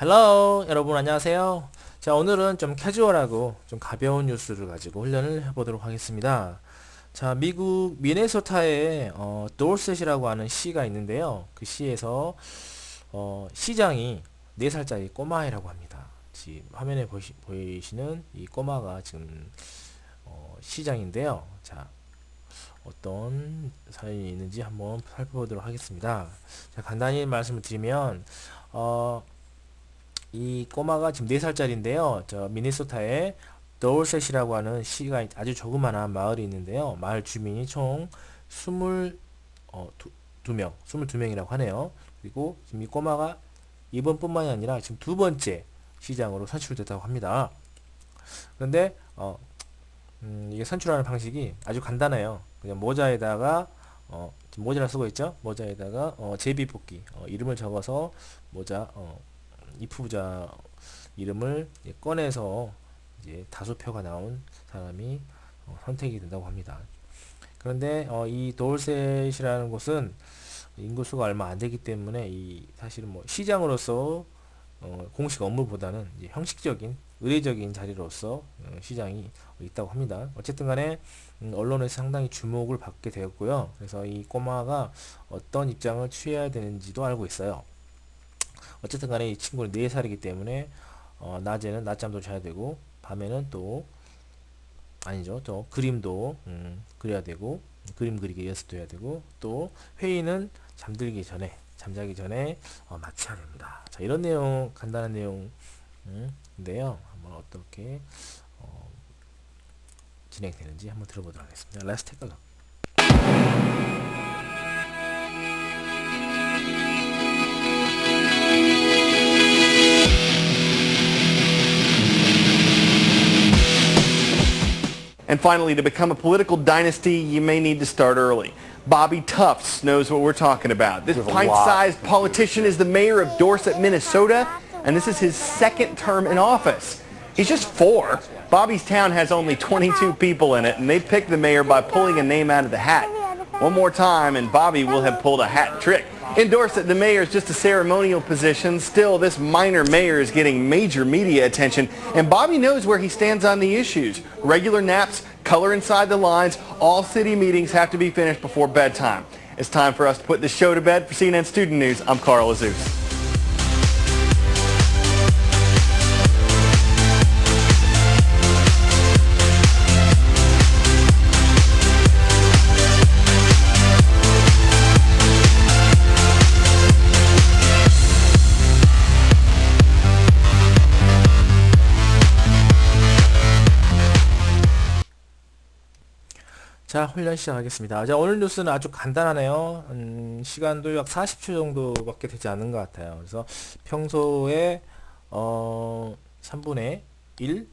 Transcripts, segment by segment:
헬로 여러분 안녕하세요. 자, 오늘은 좀 캐주얼하고 좀 가벼운 뉴스를 가지고 훈련을 해보도록 하겠습니다. 자, 미국 미네소타에 도셋이라고 하는 시가 있는데요. 그 시에서 시장이 4살짜리 꼬마아이라고 합니다. 지금 화면에 보이시는 이 꼬마가 지금 시장인데요. 자, 어떤 사연이 있는지 한번 살펴보도록 하겠습니다. 자, 간단히 말씀을 드리면 이 꼬마가 지금 4살짜리인데요. 저 미네소타에 더울셋이라고 하는 시가 아주 조그마한 마을이 있는데요. 마을 주민이 총 22명, 22명이라고 하네요. 그리고 지금 이 꼬마가 이번뿐만이 아니라 지금 두 번째 시장으로 선출됐다고 합니다. 그런데 이게 선출하는 방식이 아주 간단해요. 그냥 모자에다가 지금 모자를 쓰고 있죠. 모자에다가 제비뽑기 이름을 적어서 모자 입후보자 이름을 꺼내서 이제 다수표가 나온 사람이 선택이 된다고 합니다. 그런데 이 도울셋이라는 곳은 인구수가 얼마 안 되기 때문에 사실은 뭐 시장으로서 공식 업무보다는 이제 형식적인 의례적인 자리로서 시장이 있다고 합니다. 어쨌든 간에 언론에서 상당히 주목을 받게 되었고요. 그래서 이 꼬마가 어떤 입장을 취해야 되는지도 알고 있어요. 어쨌든 간에 이 친구는 4살이기 때문에 낮에는 낮잠도 자야 되고 밤에는 또 아니죠. 또 그림도 그려야 되고 그림 그리기 연습도 해야 되고 또 회의는 잠자기 전에 마쳐야 됩니다. 자, 이런 내용 간단한 내용인데요. 한번 어떻게 진행되는지 한번 들어보도록 하겠습니다. Let's take a look. And finally, to become a political dynasty, you may need to start early. Bobby Tufts knows what we're talking about. This pint-sized politician is the mayor of Dorset, Minnesota, and this is his second term in office. He's just 4. Bobby's town has only 22 people in it, and they picked the mayor by pulling a name out of the hat. One more time, and Bobby will have pulled a hat trick. In Dorset, the mayor is just a ceremonial position. Still, this minor mayor is getting major media attention, and Bobby knows where he stands on the issues. Regular naps, color inside the lines, all city meetings have to be finished before bedtime. It's time for us to put this show to bed. For CNN Student News, I'm Carl Azus. 자, 훈련 시작하겠습니다. 자, 오늘 뉴스는 아주 간단하네요. 시간도 약 40초 정도밖에 되지 않는 것 같아요. 그래서 평소에 3분의 1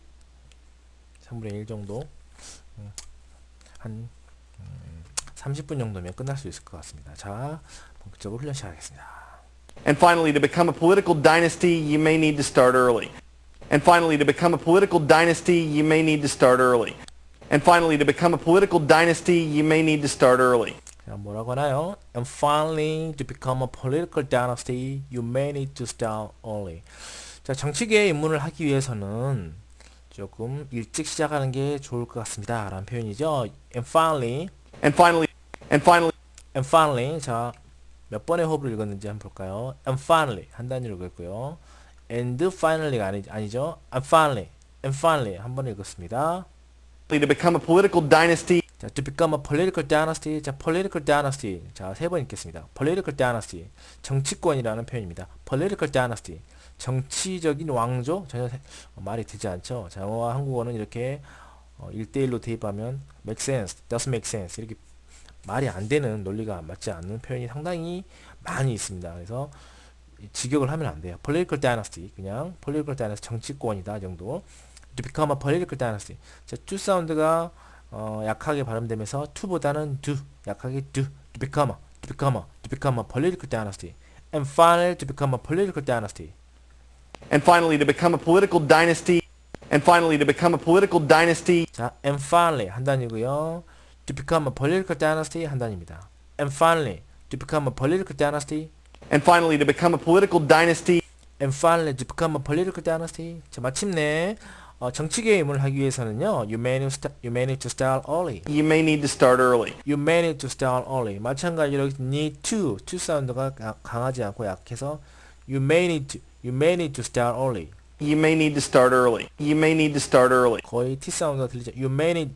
정도 한 30분 정도면 끝날 수 있을 것 같습니다. 자, 본격적으로 훈련 시작하겠습니다. And finally, to become a political dynasty, you may need to start early. And finally, to become a political dynasty, you may need to start early. And finally, to become a political dynasty, you may need to start early. 자, 뭐라고 하나요? And finally, to become a political dynasty, you may need to start early. 자, 정치계에 입문을 하기 위해서는 조금 일찍 시작하는 게 좋을 것 같습니다. 라는 표현이죠. And finally, And finally, and finally, and finally. 자, 몇 번의 호흡을 읽었는지 한번 볼까요? And finally 한 단위로 읽었고요. And finally가 아니죠. And finally 한 번 읽었습니다. to become a political dynasty. 자, to become a political dynasty. 자, political dynasty. 자, 3번 읽겠습니다. political dynasty. 정치권이라는 표현입니다. political dynasty. 정치적인 왕조? 전혀 말이 되지 않죠. 자, 영어와 한국어는 이렇게 1대1로 대입하면 make sense, doesn't make sense. 이렇게 말이 안 되는 논리가 맞지 않는 표현이 상당히 많이 있습니다. 그래서 직역을 하면 안 돼요. political dynasty. 그냥 political dynasty 정치권이다 정도. to become a political dynasty. 자, to 사운드가 약하게 발음되면서 to보다는 do, 약하게 do, to become a political dynasty. And finally, to become a political dynasty. And finally, to become a political dynasty. And finally, to become a political dynasty. 자, and finally 한 단이고요. to become a political dynasty 한 단입니다. And finally, to become a political dynasty. And finally, to become a political dynasty. and finally to become a political dynasty. 자, 마침내 정치계의 임무를 하기 위해서는요. You may need to start early. You may need to start early. You may need to start early. 마찬가지로 need to 사운드가 강하지 않고 약해서 you may need to start early. You may need to start early. You may need to start early. 거의 T 사운드가 들리죠. You may need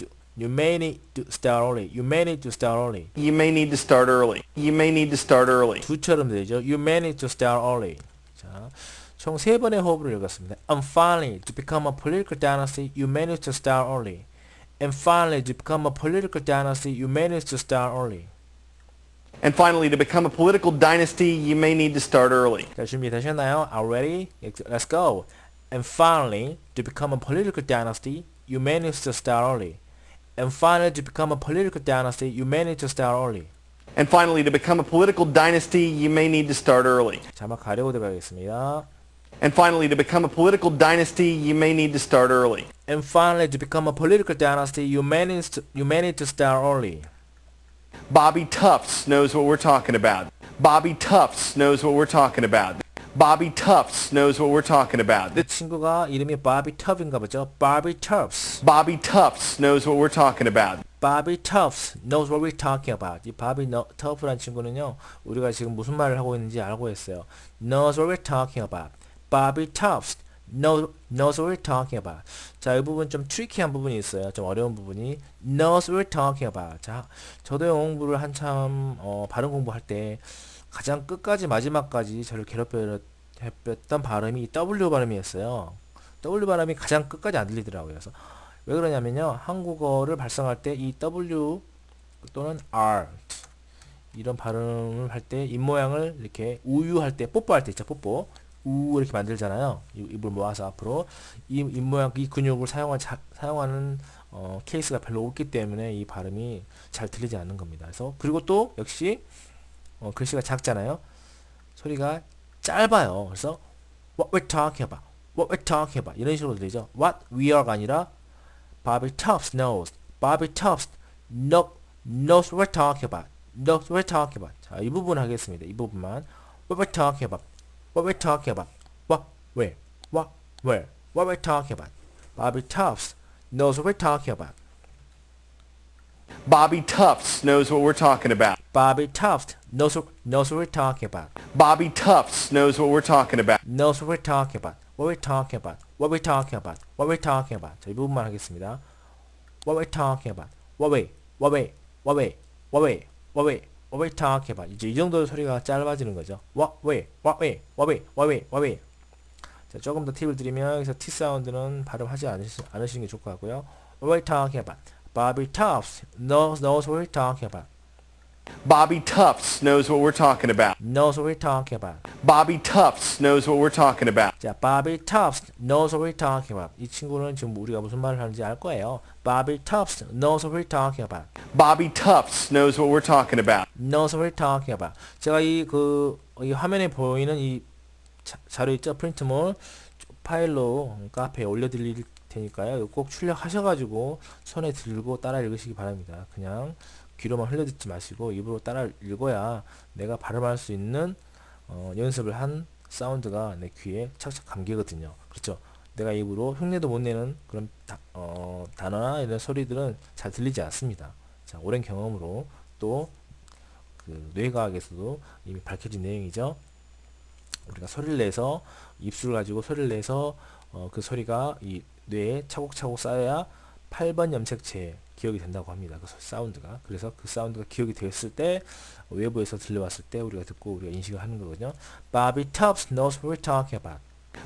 to start early. You may need to start early. You may need to start early. You may need to start early. 두처럼 되죠. You may need to start early. 자, 총 3번의 호흡을 읽었습니다. And finally, to become a political dynasty, you may need to start early. And finally, to become a political dynasty, you may need to start early. And finally, to become a political dynasty, you may need to start early. 자, 준비되셨나요? Are ready? Let's go. And finally, to become a political dynasty, you may need to start early. And finally, to become a political dynasty, you may need to start early. And finally, to become a political dynasty, you may need to start early. 자막 가려고 들어가겠습니다. And finally, to become a political dynasty, you may need to start early. And finally, to become a political dynasty, you may need to start early. Bobby Tufts knows what we're talking about. Bobby Tufts knows what we're talking about. Bobby Tufts knows what we're talking about. 이 친구가 이름이 바비 터프인가 보죠. 바비 터프스. Bobby Tufts knows what we're talking about. 바비 터프스 knows what we're talking about. 이 바비 터프란 친구는요. 우리가 지금 무슨 말을 하고 있는지 알고 있어요. knows what we're talking about. 바비 터프스 knows what we're talking about. 자, 이 부분 좀 트리키한 부분이 있어요. 좀 어려운 부분이 knows what we're talking about. 자, 저도 영어 공부를 한참 발음 공부할 때 가장 끝까지 마지막까지 저를 괴롭혔던 발음이 W 발음이었어요. W 발음이 가장 끝까지 안 들리더라고요. 그래서 왜 그러냐면요. 한국어를 발성할 때 이 W 또는 R 이런 발음을 할 때 입모양을 이렇게 우유할 때 뽀뽀할 때 있죠. 뽀뽀. 우 이렇게 만들잖아요. 입을 모아서 앞으로 이 입모양 이 근육을 사용하는 케이스가 별로 없기 때문에 이 발음이 잘 들리지 않는 겁니다. 그래서 그리고 또 역시 글씨가 작잖아요. 소리가 짧아요. 그래서 what we're talking about, what we're talking about 이런 식으로 들리죠. what we are가 아니라 Bobby Tufts knows, Bobby Tufts knows what we're talking about, knows what we're talking about. 자, 이 부분 하겠습니다. 이 부분만 what we're talking about, what we're talking about, what we're talking about. Bobby Tufts knows what we're talking about. Bobby Tufts knows what we're talking about. Bobby Tufts knows what we're talking about. Bobby Tufts knows what we're talking about. Knows what we're talking about. What we're talking about. What we're talking about. What we're talking about. 자, 이 부분만 하겠습니다. What we're talking about. What we're talking about. 이제 이 정도 소리가 짧아지는 거죠. What we. 자, 조금 더 팁을 드리면 여기서 T 사운드는 발음하지 않으시는 게 좋을 것 같고요. What we're talking about. Bobby Tufts knows what we're talking about. Bobby Tufts knows what we're talking about. Knows what we're talking about. Bobby Tufts knows what we're talking about. 자, Bobby Tufts knows what we're talking about. 이 친구는 지금 우리가 무슨 말을 하는지 알 거예요. Bobby Tufts knows what we're talking about. Bobby Tufts knows what we're talking about. Knows what we're talking about. 제가 이 화면에 보이는 이 자료 있죠? 프린트물 파일로 카페에 올려드릴 테니까요. 꼭 출력하셔가지고 손에 들고 따라 읽으시기 바랍니다. 그냥 귀로만 흘려듣지 마시고 입으로 따라 읽어야 내가 발음할 수 있는 연습을 한 사운드가 내 귀에 착착 감기거든요. 그렇죠? 내가 입으로 흉내도 못 내는 그런 단어나 이런 소리들은 잘 들리지 않습니다. 자, 오랜 경험으로 또 그 뇌과학에서도 이미 밝혀진 내용이죠. 우리가 소리를 내서 입술을 가지고 소리를 내서 그 소리가 이 뇌에 차곡차곡 쌓여야 8번 염색체에 기억이 된다고 합니다. 그 사운드가. 그래서 그 사운드가 기억이 되었을 때 외부에서 들려왔을 때 우리가 듣고 우리가 인식을 하는 거거든요. Bobby Tufts knows what we're talking about.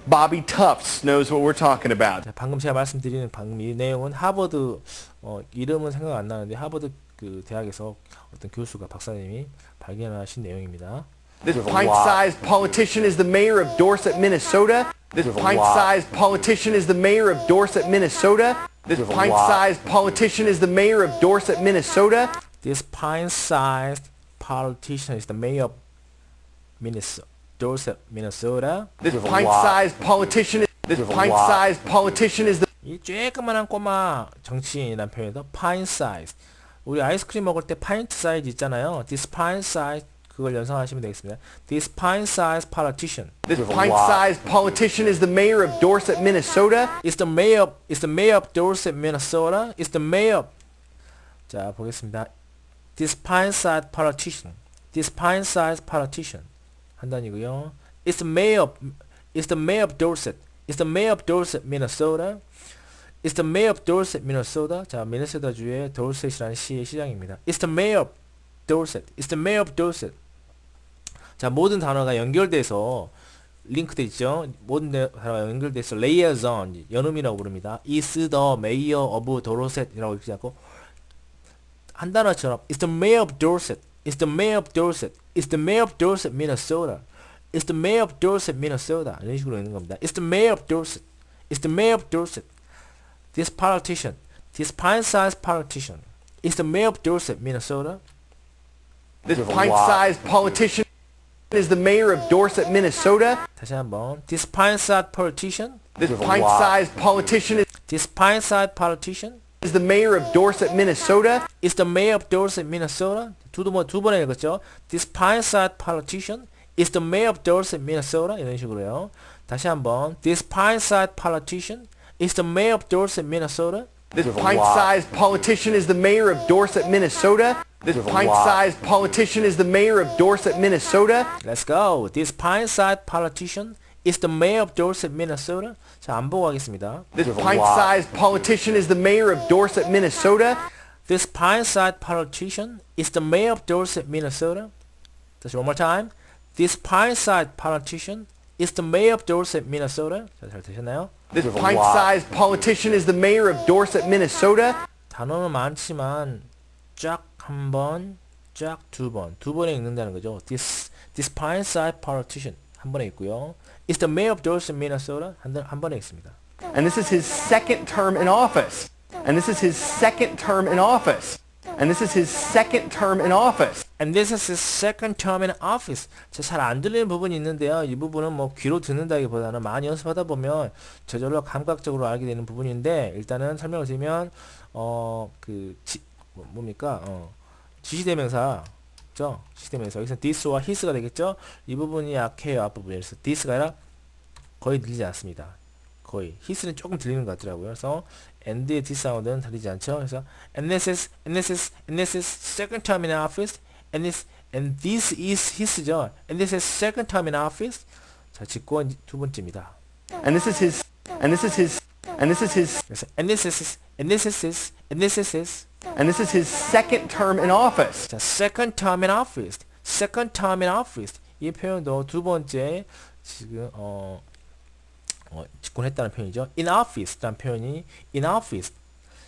Bobby Tufts knows what we're talking about. 자, 방금 제가 말씀드리는 이 내용은 하버드 이름은 생각 안 나는데 하버드 그 대학에서 어떤 교수가 박사님이 발견하신 내용입니다. This pint-sized politician is the mayor of Dorset, Minnesota. This pint-sized politician is the mayor of Dorset, Minnesota. This pint-sized politician is the mayor of Dorset, Minnesota. This pint-sized politician is the mayor of Dorset, Minnesota. This pint-sized politician is the 이 쬐끄만한 꼬마 정치인이라는 표현에서 pint-sized. 우리 아이스크림 먹을 때 파인트 사이즈 있잖아요. This pint-sized 그걸 연상하시면 되겠습니다. This pint-sized politician This pint-sized politician is the mayor of Dorset, Minnesota. is the mayor of Dorset, Minnesota. Is the mayor. 자, 보겠습니다. This pint-sized politician. This pint-sized politician. 한 단이고요. Is the mayor of Dorset. Is the mayor of Dorset, Minnesota. Is the mayor of Dorset, Minnesota. 자, 미네소타주의 도셋이라는 시의 시장입니다. Is the mayor of Dorset. Is the mayor of Dorset. 자, 모든 단어가 연결돼서 링크돼 있죠. 모든 단어가 연결돼서 liaison, 연음이라고 부릅니다. Is the mayor of Dorset이라고 읽지 않고 한 단어처럼 Is the mayor of Dorset. Is the mayor of Dorset. Is the mayor of Dorset, Minnesota. Is the mayor of Dorset, Minnesota. 이런 식으로 읽는 겁니다. Is the mayor of Dorset. Is the mayor of Dorset. This politician, this pint-sized politician, is the mayor of Dorset, Minnesota. This pint-sized politician is the mayor of Dorset, Minnesota. 다시 한번. This pint-sized politician, This pint-sized politician this pint-sized politician is the mayor of Dorset, Minnesota. is the mayor of Dorset, Minnesota. 두 번에 읽었죠. This pint-sized politician is the mayor of Dorset, Minnesota. 이런 식으로요. 다시 한번. This pint-sized politician is the mayor of Dorset, Minnesota. This pint-sized politician is the mayor of Dorset, Minnesota. This pint-sized politician is the mayor of Dorset, Minnesota. Let's go. This pint-sized politician is the mayor of Dorset, Minnesota. 자, 안 보고 가겠습니다. This pint-sized politician is the mayor of Dorset, Minnesota. This pint-sized politician is the mayor of Dorset, Minnesota. 다시 one more time. This pint-sized politician is the mayor of Dorset, Minnesota. 자, 잘 되셨나요? This pint-sized politician is the mayor of Dorset, Minnesota. 단어는 많지만 쫙 한 번, 쫙 두 번에 읽는다는 거죠. This pint-sized politician 한 번에 읽고요. Is the mayor of Dorset, Minnesota. 한 번에 읽습니다. And this is his second term in office. And this is his second term in office. And this is his second term in office. And this is his second term in office. 잘 안 들리는 부분이 있는데요. 이 부분은 뭐 귀로 듣는다기보다는 많이 연습하다 보면 저절로 감각적으로 알게 되는 부분인데 일단은 설명을 드리면 뭡니까? 지시대명사죠. 지시대명사. 여기서 this와 his가 되겠죠. 이 부분이 약해요. 앞부분에. 그래서 this가 아니라 거의 들리지 않습니다. 거의. his는 조금 들리는 것 같더라고요. 그래서 and의 D 사운드는 들리지 않죠. 그래서 and this is second term in office. And this is his죠. And this is second term in office. 자, 직권 두 번째입니다. And this is his 그래서 and this is his second term in office. 자, second term in office. second term in office. 이 표현도 두 번째 지금 집권했다는 표현이죠. in office라는 표현이 in office.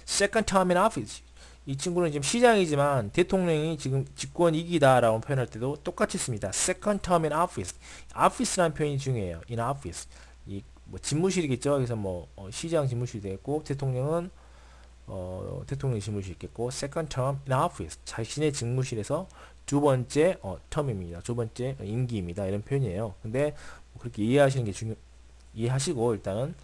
second term in office. 이 친구는 지금 시장이지만 대통령이 지금 집권이기다라고 표현할 때도 똑같이 씁니다. second term in office. office라는 표현이 중요해요. in office. 이 뭐 집무실이겠죠. 그래서 뭐 시장 집무실이 되겠고 대통령은 대통령 집무실이 있겠고 second term in office. 자신의 집무실에서 두 번째 term입니다. 두 번째 임기입니다. 이런 표현이에요. 근데 그렇게 이해하시는 게 이해하시고 일단은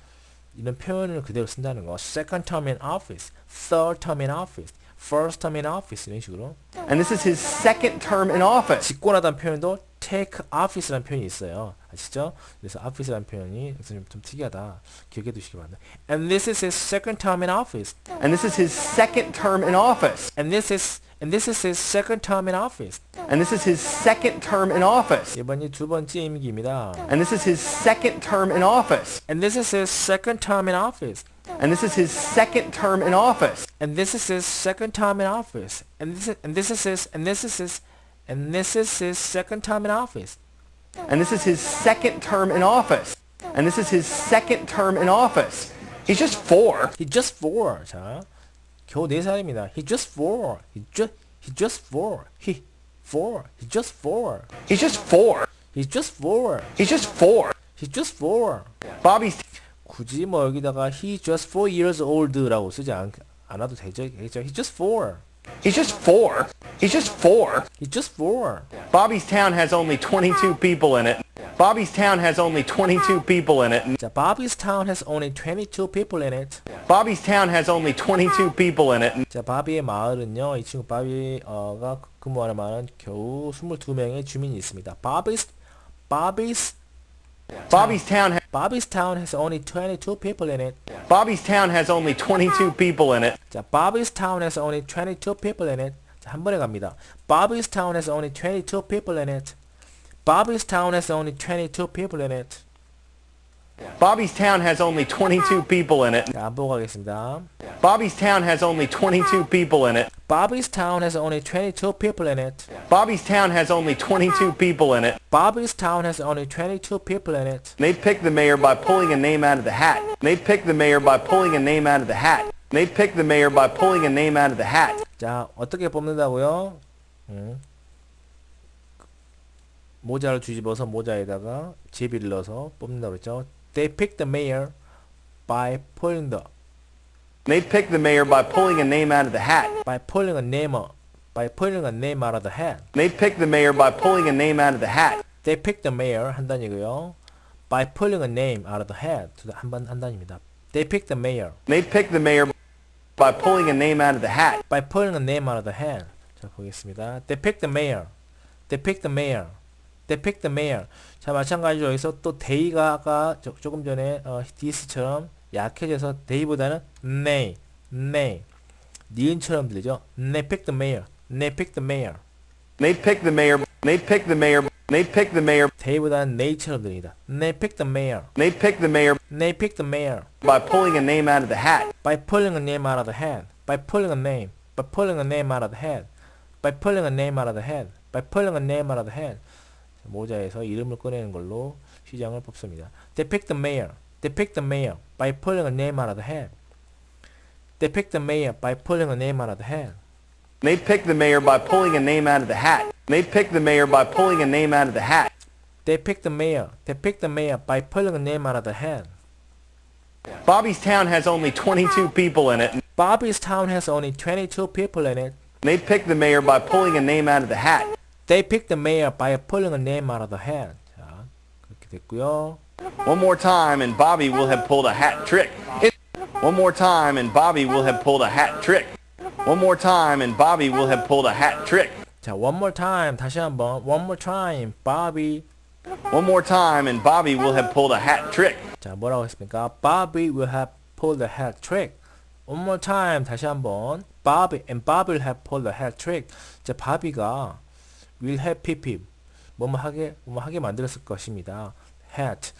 이런 표현을 그대로 쓴다는 거. second term in office, third term in office, first term in office 이런 식으로. And this is his second term in office. 집권하다는 표현도 take office라는 표현이 있어요. 아시죠? 그래서 office라는 표현이 좀 특이하다. 기억해 두시기 바랍니다. And this is his second term in office. And this is his second term in office. And this is his second term in office. And this is his second term in office. 이번이 두 번째 임기입니다. And this is his second term in office. And this is his second term in office. And this is his second term in office. And this is his second term in office. And this is his second term in office. And this is his second term in office. And this is his second term in office. He's just 4. He just 4. 자, 겨우 4살입니다. He just 4. He just 4. He just 4. He's just 4. He's just 4. He's just 4. He's just 4. Bobby's 굳이 뭐 여기다가 he just 4 years old라고 쓰지 않아도 되죠. He's just 4. He's just 4. He's just 4. He's just 4. Bobby's town has only 22 people in it. Bobby's town has only 22 people in it. 자, Bobby's town has only 22 people in it. Bobby's town has only 22 people in it. 자, 바비의 마을은요. 이 친구 바비가 근무하는 마을은 겨우 22명의 주민이 있습니다. Bobby's town has only 22 people in it. Bobby's town has only 22 people in it. 자, Bobby's town has only 22 people in it. 자, 한 번에 갑니다. Bobby's town has only 22 people in it. Bobby's town has only 22 people in it. Bobby's town has only 22 people in it. 자, 안 보고 가겠습니다. Bobby's town has only 22 people in it. Bobby's town has only 22 people in it. Bobby's town has only 22 people in it. Bobby's town has only 22 people in it. They picked the mayor by pulling a name out of the hat. They picked the mayor by pulling a name out of the hat. They picked the mayor by pulling a name out of the hat. 자, 어떻게 뽑는다고요? 모자를 뒤집어서 모자에다가 제비를 넣어서 뽑는다고 그랬죠. They picked the mayor by pulling the They picked the mayor by pulling a name out of the hat. by pulling a name out of the hat. They picked the mayor by pulling a name out of the hat. They picked the mayor 한 단이고요. By pulling a name out of the hat 한번 한 단입니다. They picked the mayor They picked the mayor by pulling a name out of the hat. by pulling a name out of the hat. 자, 보겠습니다. They picked the mayor. They picked the mayor. They picked the mayor. 자, 마찬가지로 여기서 또 they가 조금 전에 this처럼 약해져서 they보다는 they, 니은처럼 들리죠? They picked the mayor. They picked the mayor. They picked the mayor. They picked the mayor. They picked the mayor. they보다는 they처럼 들립니다. They picked the mayor. They picked the mayor They picked the mayor. by pulling a name out of the hat. By pulling a name out of the hat. By pulling a name. By pulling a name out of the hat. By pulling a name out of the hat. By pulling a name out of the hat. 모자에서 이름을 꺼내는 걸로 시장을 뽑습니다. They picked the mayor. They picked the mayor by pulling a name out of the hat. They picked the mayor by pulling a name out of the hat. They picked the mayor by pulling a name out of the hat. They picked the mayor by pulling a name out of the hat. They picked the mayor. They picked the mayor by pulling a name out of the hat. Bobby's town has only 22 people in it. Bobby's town has only 22 people in it. They picked the mayor by pulling a name out of the hat. They picked the mayor by pulling a name out of the hat. 자, 그렇게 됐고요. One more time and Bobby will have pulled a hat trick. One more time and Bobby will have pulled a hat trick. One more time and Bobby will have pulled a hat trick. 자, one more time 다시 한번. One more time, Bobby. One more time and Bobby will have pulled a hat trick. 자, 뭐라고 했습니까? Bobby will have pulled the hat trick. One more time 다시 한번. Bobby will have pulled the hat trick. 자, 바비가 will have pp 뭐뭐 하게 만들었을 것입니다. hat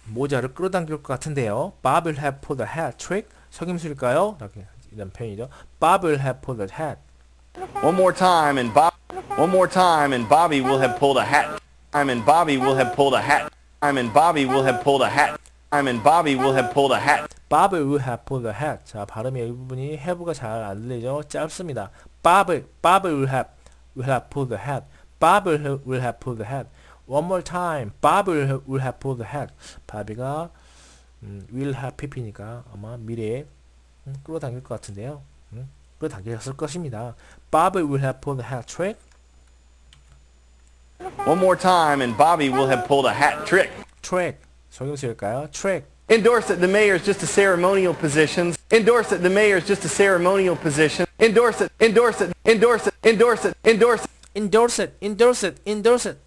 모자를 끌어당길 것 같은데요. Bob will have pulled the hat trick. 속임수일까요? 이런 표현이죠. Bob will have pulled the hat. One more time and Bobby will have pulled a hat. And Bobby will have pulled a hat. And Bobby will have pulled a hat. And Bobby will have pulled a hat. Bob will have pulled the hat. 자, 발음이 이 부분이 have가 잘 안 들리죠? 짧습니다. Bob will have pulled the hat. Bob will have pulled the hat. One more time. Bob will have pulled the hat. 바비가 will have pp니까 아마 미래에 끌어당길 것 같은데요. 끌어당겼을 것입니다. Bob will have pulled the hat trick. One more time and Bobby will have pulled a hat trick. Trick. 속임수일까요? Trick. In Dorset, the mayor is just a ceremonial position. In Dorset, the mayor is just a ceremonial position. In Dorset.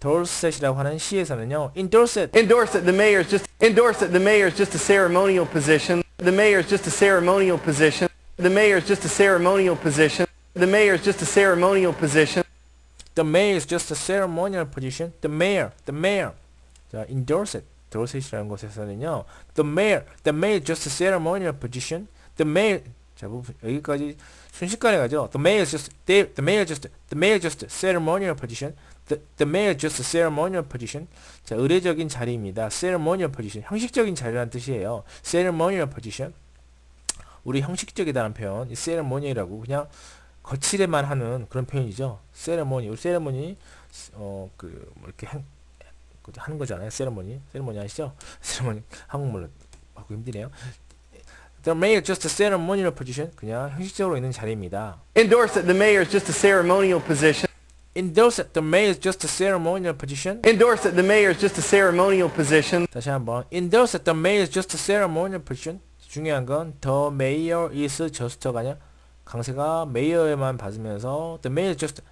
Dorset이라고 하는 시에서는요. In Dorset, the mayor is just a ceremonial position. The mayor is just a ceremonial position. The mayor is just a ceremonial position. The mayor is just a ceremonial position. The mayor is just a ceremonial position. The mayor. 자, in Dorset이라는 곳에서는요. The mayor is just a ceremonial position. The mayor. 자, 여기까지 순식간에 가죠. The mayor is just a ceremonial position. The mayor is just a ceremonial position. 자, 의례적인 자리입니다. ceremonial position. 형식적인 자리라는 뜻이에요. ceremonial position. 우리 형식적이다는 표현, 이 ceremony라고 그냥 거칠에만 하는 그런 표현이죠. ceremony, 우리 ceremony, 뭐 이렇게 하는 거잖아요. ceremony 아시죠? ceremony, 한국말로 하고 힘드네요. The mayor is just a ceremonial position. 그냥 형식적으로 있는 자리입니다. In Dorset, the mayor is just a ceremonial position. Endorse that the mayor is just a ceremonial position. Endorse that the mayor is just a ceremonial position. 다시 한번. Endorse that the mayor is just a ceremonial position. 중요한 건 the mayor is just가 아니야. 강세가 메이어에만 받으면서 the mayor just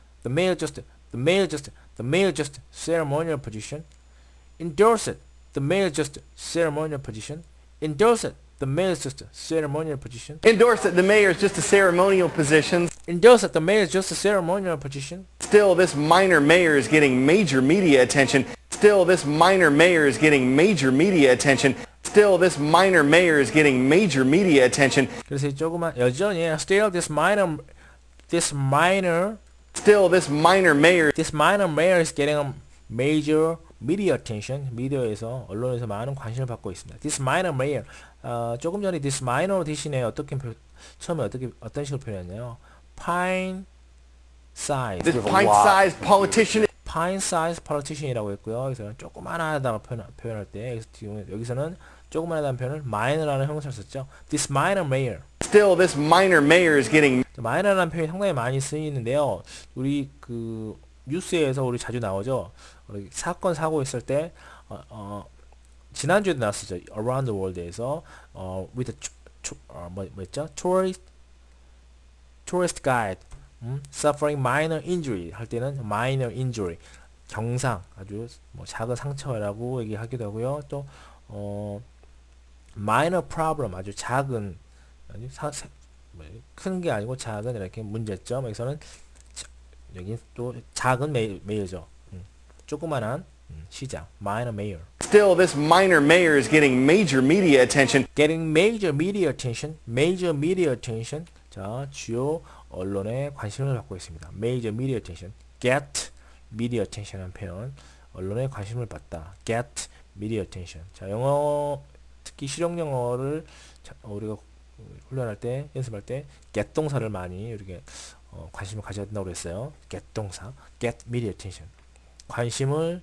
ceremonial position. Endorse it. The mayor just ceremonial position. Endorse it. The mayor is just ceremonial position. Endorse that the mayor is just a ceremonial position. Endorse that the mayor is just a ceremonial position. Still, this minor mayor is getting major media attention. Still, this minor mayor is getting major media attention. Still, this minor mayor is getting major media attention. 그래서 이 조그만 여전히 still this minor mayor is getting a major media attention. 미디어에서 언론에서 많은 관심을 받고 있습니다. This minor mayor 조금 전에 this minor 대신에 처음에 어떤 식으로 표현했나요? Pine size. This pint-sized politician. Pine size politician이라고 했고요. 그래서 조그만하다고 표현할 때 여기서는 조그만하다는 표현을 minor라는 형용사를 썼죠. This minor mayor. Still, this minor mayor is getting. minor라는 표현이 상당히 많이 쓰이는데요. 우리 그 뉴스에서 우리 자주 나오죠. 사건 사고 있을 때 지난주에도 나왔었죠. Around the World에서 with 뭐였죠? Tourist guide suffering minor injury 할 때는 minor injury 경상 아주 뭐 작은 상처라고 얘기하기도 하고요. 또 minor problem 아주 작은 큰 게 아니고 작은 이렇게 문제점. 여기서는 여기 또 작은 메이어죠. 조그만한 시장 minor mayor. Still, this minor mayor is getting major media attention. Getting major media attention. Major media attention. 자, 주요 언론의 관심을 받고 있습니다. Major media attention. Get media attention이라는 표현. 언론의 관심을 받다. Get media attention. 자, 영어 특히 실용 영어를 우리가 훈련할 때 연습할 때 get 동사를 많이 이렇게 관심을 가져야 된다고 그랬어요. get 동사. Get media attention. 관심을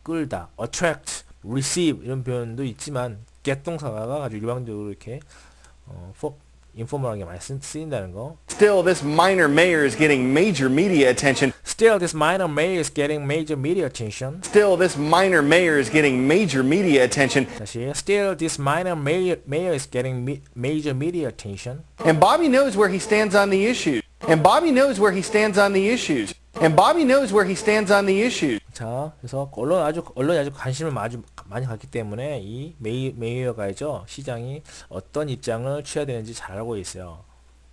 끌다. attract, receive 이런 표현도 있지만 get 동사가 아주 일반적으로 이렇게 인포멀하게 많이 쓰인다는 거. Still, this minor mayor is getting major media attention. Still, this minor mayor is getting major media attention. Still, this minor mayor is getting major media attention. 다시, still, this minor mayor is getting major media attention. And Bobby knows where he stands on the issues. And Bobby knows where he stands on the issues. And Bobby knows where he stands on the issues. 자, 그래서 언론이 아주 관심을 아주 많이 갖기 때문에 이 메이어가죠. 시장이 어떤 입장을 취해야 되는지 잘 알고 있어요.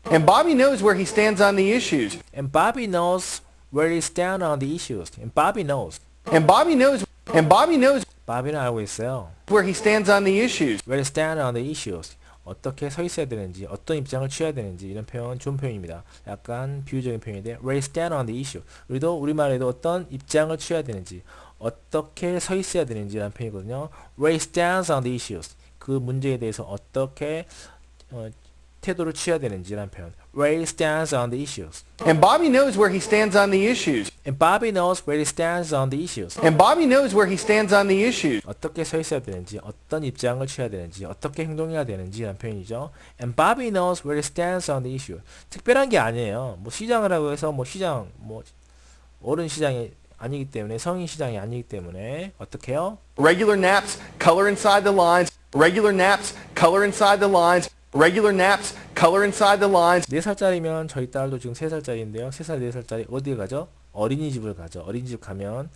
And Bobby knows where he stands on the issues. And Bobby knows where he stands on the issues. And Bobby knows. And Bobby knows. And Bobby knows 바비는 알고 있어요. where he stands on the issues. Where he stands on the issues. 어떻게 서 있어야 되는지, 어떤 입장을 취해야 되는지 이런 표현 좋은 표현입니다. 약간 비유적인 표현인데 where he stands on the issue. 우리도 우리말에도 어떤 입장을 취해야 되는지, 어떻게 서 있어야 되는지라는 표현이거든요. Where he stands on the issues. 그 문제에 대해서 어떻게 태도를 취해야 되는지라는 표현. Where he stands on the issues. And Bobby knows where he stands on the issues. And Bobby knows where he stands on the issues. And Bobby knows where he stands on the issues. 어떻게 서 있어야 되는지, 어떤 입장을 취해야 되는지, 어떻게 행동해야 되는지라는 표현이죠. And Bobby knows where he stands on the issue. 특별한 게 아니에요. 뭐 시장을 하고 해서 뭐 시장, 뭐 어른 시장이 아니기 때문에 성인 시장이 아니기 때문에 어떻게 해요? Regular naps, color inside the lines. Regular naps, color inside the lines. Regular naps, color inside the lines. 4살짜리면 저희 딸도 지금 3살짜리인데요. 3살, 4살짜리 어디에 가죠? 어린이집을 가죠. 어린이집 가면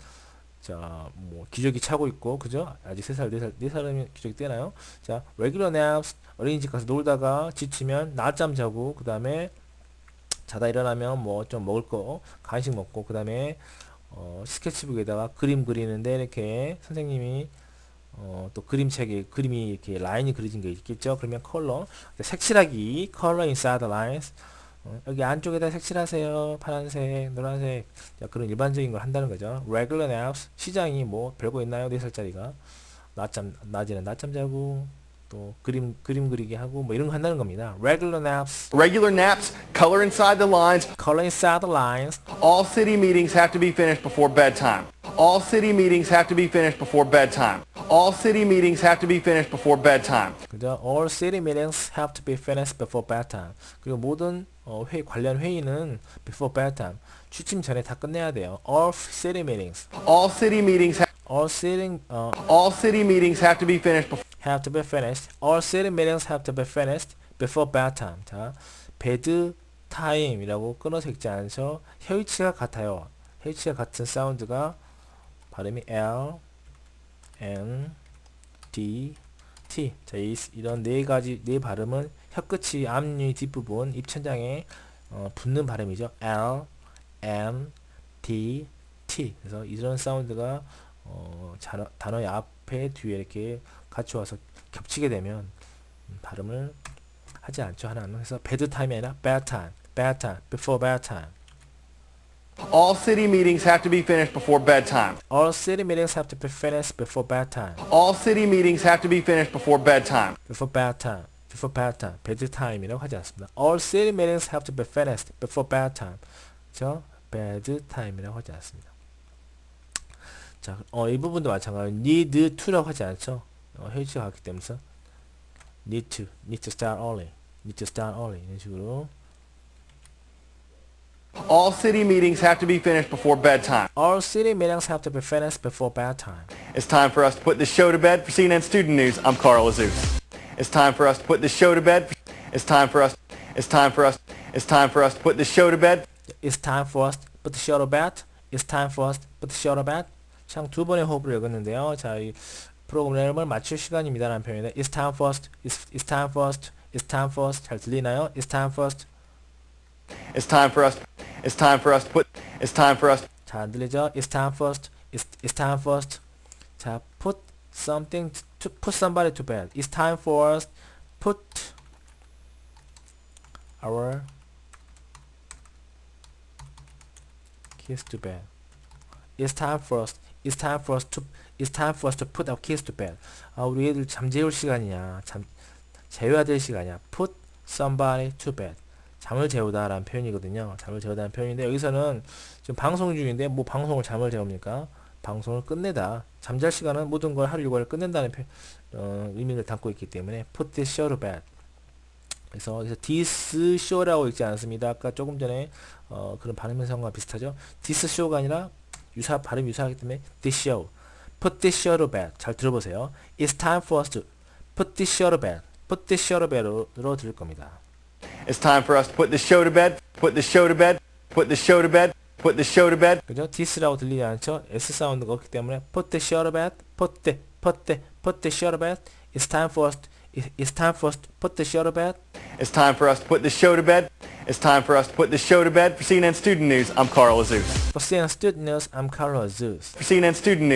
자, 뭐 기저귀 차고 있고 그죠? 아직 3살, 4살이면 기저귀 떼나요? 자, regular naps 어린이집 가서 놀다가 지치면 낮잠 자고 그 다음에 자다 일어나면 뭐 좀 먹을 거 간식 먹고 그 다음에 스케치북에다가 그림 그리는데 이렇게 선생님이 또 그림이 이렇게 라인이 그려진 게 있겠죠. 그러면 컬러, 색칠하기, color inside the lines. 여기 안쪽에다 색칠하세요. 파란색, 노란색. 자, 그런 일반적인 걸 한다는 거죠. regular naps. 시장이 뭐 별거 있나요? 4살짜리가. 낮에는 낮잠 자고, 또 그림 그리기 하고, 뭐 이런 거 한다는 겁니다. regular naps. Regular naps, color inside the lines. color inside the lines. All city meetings have to be finished before bedtime. All city meetings have to be finished before bedtime. All city meetings have to be finished before bedtime. 그죠? All city meetings have to be finished before bedtime. 그리고 모든 관련 회의는 before bedtime, 취침 전에 다 끝내야 돼요. All city meetings, All city meetings all city, all city meetings have to be finished before have to be finished. All city meetings have to be finished before bedtime. 자, bed time이라고 끊어서 읽지 않죠. 혀위치가 같아요. 혀위치가 같은 사운드가 발음이 L, N, D, T. 자, 이런 네 가지 네 발음은 혀끝이 앞니 뒷부분 입천장에 붙는 발음이죠. L, N, D, T. 그래서 이런 사운드가 단어의 앞에 뒤에 이렇게 같이 와서 겹치게 되면 발음을 하지 않죠. 하나는. 그래서 bedtime이 아니라 bedtime, bedtime, before bedtime. all city meetings have to be finished before bedtime. All city meetings have to be finished before bedtime. All city meetings have to be finished before bedtime. Before bedtime. Before bedtime. bedtime이라고 하지 않습니다. All city meetings have to be finished before bedtime. 그렇죠? bedtime이라고 하지 않습니다. 자, 이 부분도 마찬가지로 need to라고 하지 않죠. 혀치가 같기 때문에 need to start early, need to start early 이런 식으로. All city meetings have to be finished before bedtime. All city meetings have to be finished before bedtime. It's time for us to put the show to bed. For CNN Student News, I'm Carl Azus. It's time for us to put the show to bed. It's time for us to put the show to bed. It's time for us to put the show to bed. It's time for us to put the show to bed. 참 두 번의 호흡을 읽었는데요. 자, 이 프로그램을 마칠 시간입니다라는 표현인데 It's time for us to, it's time for us to, it's time for us. 잘 들리나요? It's time for us to. It's time for us 잘 안 들리죠? It's time for us to, it's time for us to. 자, put somebody to bed. It's time for us to put our kids to bed. It's time for us to put our kids to bed. 우리 애들 잠재울 시간이냐, 재워야 될 시간이야. Put somebody to bed. 잠을 재우다라는 표현이거든요. 잠을 재우다는 표현인데 여기서는 지금 방송 중인데 뭐 방송을 잠을 재웁니까? 방송을 끝내다. 잠잘 시간은 모든 걸 하루 일과를 끝낸다는 의미를 담고 있기 때문에 put this show to bed. 그래서 this show라고 읽지 않습니다. 아까 조금 전에 그런 발음 현상과 비슷하죠. this show가 아니라 발음 유사하기 때문에 this show. put this show to bed. 잘 들어보세요. It's time for us to put this show to bed. put this show to bed로 들을 겁니다. It's time for us to put the show to bed. Put the show to bed. Put the show to bed. Put the show to bed. 그죠? this라고 들리지 않죠? s 사운드가 없기 때문에 put the show to bed. put the show to bed. It's time for us to put the show to bed. It's time for us to put the show to bed. It's time for us to put the show to bed. For CNN Student News, I'm Carl Azus. For CNN Student News, I'm Carl Azus. For CNN Student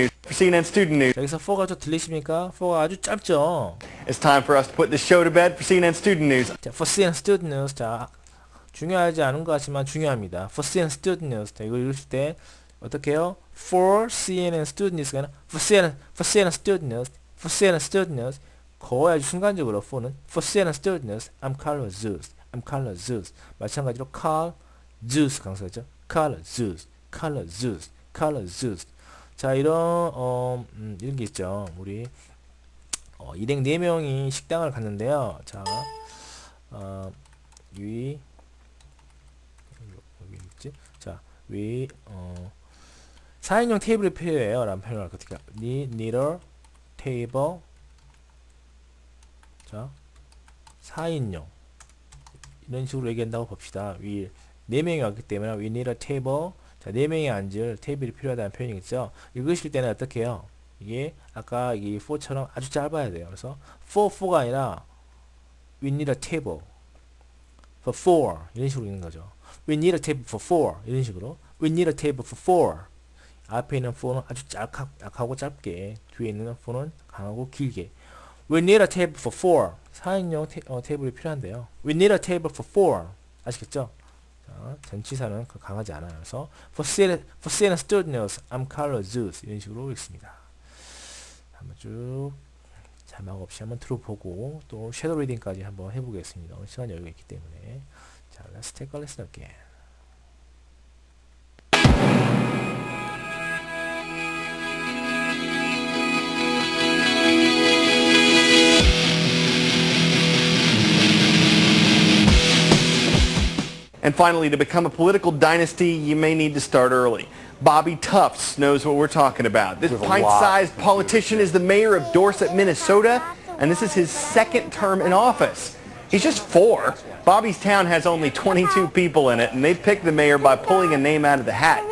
News, 여기서 4가 좀 들리십니까? 4가 아주 짧죠? it's time for us to put the show to bed. For CNN Student News, 자, for CNN Student News. 자, 중요하지 않은 것 같지만 중요합니다. For CNN Student News. 자, 이거 읽을 때 어떻게 해요? For CNN Student News가 아니라 For CNN Student News. For CNN Student News. 거의 아주 순간적으로 for는 For CNN Student News. I'm Carl Azus. I'm Carl Azus. 마찬가지로 Carl Zeus 강사죠. Carl Zeus. Carl Zeus. Carl Zeus. 자, 이런 게 있죠. 우리 일행 4명이 식당을 갔는데요. 자, 여기 있지? 자, 4인용 테이블이 필요해요. 라는 표현을 할 거니까 need a table. 자, 4인용 이런 식으로 얘기한다고 봅시다. 4명이 왔기 때문에 we need a table. 자, 4명이 앉을 테이블이 필요하다는 표현이겠죠. 읽으실 때는 어떻게 해요? 이게 아까 이 for처럼 아주 짧아야 돼요. 그래서 for가 아니라 we need a table for four 이런 식으로 읽는 거죠. we need a table for four 이런 식으로 we need a table for four. 앞에 있는 for는 아주 약하고 짧게, 뒤에 있는 for는 강하고 길게. we need a table for four. 4인용 테이블이 필요한데요. we need a table for four. 아시겠죠? 자, 전치사는 강하지 않아요. 그래서 for CNN Student News, I'm Carl Azus 이런 식으로 읽습니다. 한번 쭉 자막 없이 한번 들어보고 또 섀도우 리딩까지 한번 해보겠습니다. 오늘 시간 여유가 있기 때문에. 자, let's take a listen again. And finally, to become a political dynasty, you may need to start early. Bobby Tufts knows what we're talking about. This pint-sized politician is the mayor of Dorset, Minnesota, and this is his second term in office. He's just 4. Bobby's town has only 22 people in it, and they picked the mayor by pulling a name out of the hat.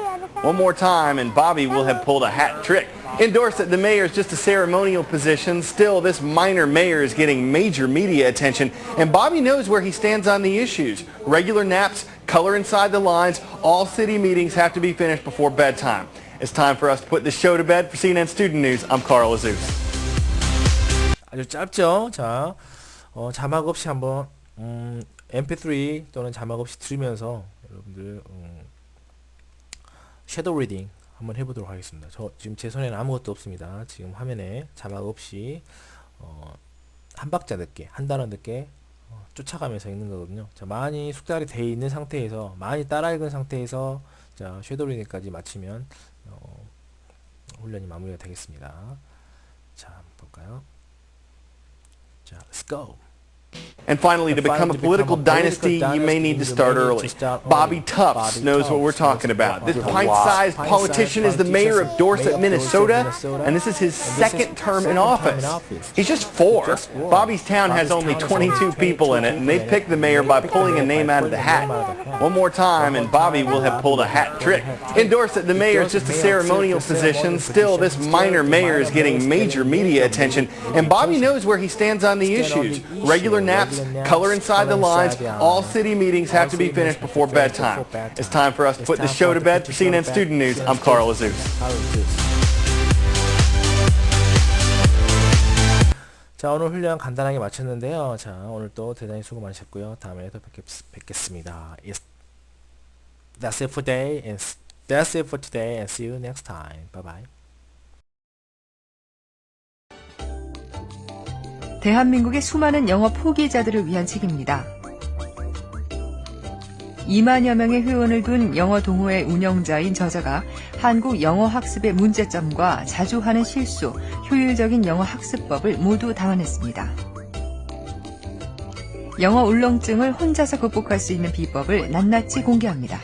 One more time, and Bobby will have pulled a hat trick. In Dorset, the mayor is just a ceremonial position. Still, this minor mayor is getting major media attention, and Bobby knows where he stands on the issues. Regular naps, color inside the lines, all city meetings have to be finished before bedtime. It's time for us to put this show to bed. For CNN Student News, I'm Carl Azus. 아주 짧죠? 자, 자막 없이 한번 MP3 또는 자막 없이 들으면서 여러분들 섀도우 리딩 한번 해보도록 하겠습니다. 저 지금 제 손에는 아무것도 없습니다. 지금 화면에 자막 없이 한 박자 늦게, 한 단어 늦게 쫓아가면서 읽는 거거든요. 자, 많이 숙달이 돼 있는 상태에서, 많이 따라 읽은 상태에서 자, 섀도우 리딩까지 마치면 훈련이 마무리가 되겠습니다. 자, 한번 볼까요? 자, let's go. And finally, to become a political dynasty, you may need to start early. Bobby Tufts knows what we're talking about. This pint-sized politician is the mayor of Dorset, Minnesota, and this is his second term in office. He's just 4. Bobby's town has only 22 people in it, and they picked the mayor by pulling a name out of the hat. One more time, and Bobby will have pulled a hat trick. In Dorset, the mayor is just a ceremonial position. Still, this minor mayor is getting major media attention, and Bobby knows where he stands on the issues. Regular naps, color inside the lines, all city meetings have to be finished before bedtime. It's time for us to put the show to bed. For CNN Student News, I'm Carl Azus. 자, 오늘 훈련 간단하게 마쳤는데요. 자, 오늘 또 대단히 수고 많으셨고요. 다음에 또 뵙겠습니다. That's it for today, and see you next time. Bye bye. 대한민국의 수많은 영어 포기자들을 위한 책입니다. 2만여 명의 회원을 둔 영어 동호회 운영자인 저자가 한국 영어 학습의 문제점과 자주 하는 실수, 효율적인 영어 학습법을 모두 담아냈습니다. 영어 울렁증을 혼자서 극복할 수 있는 비법을 낱낱이 공개합니다.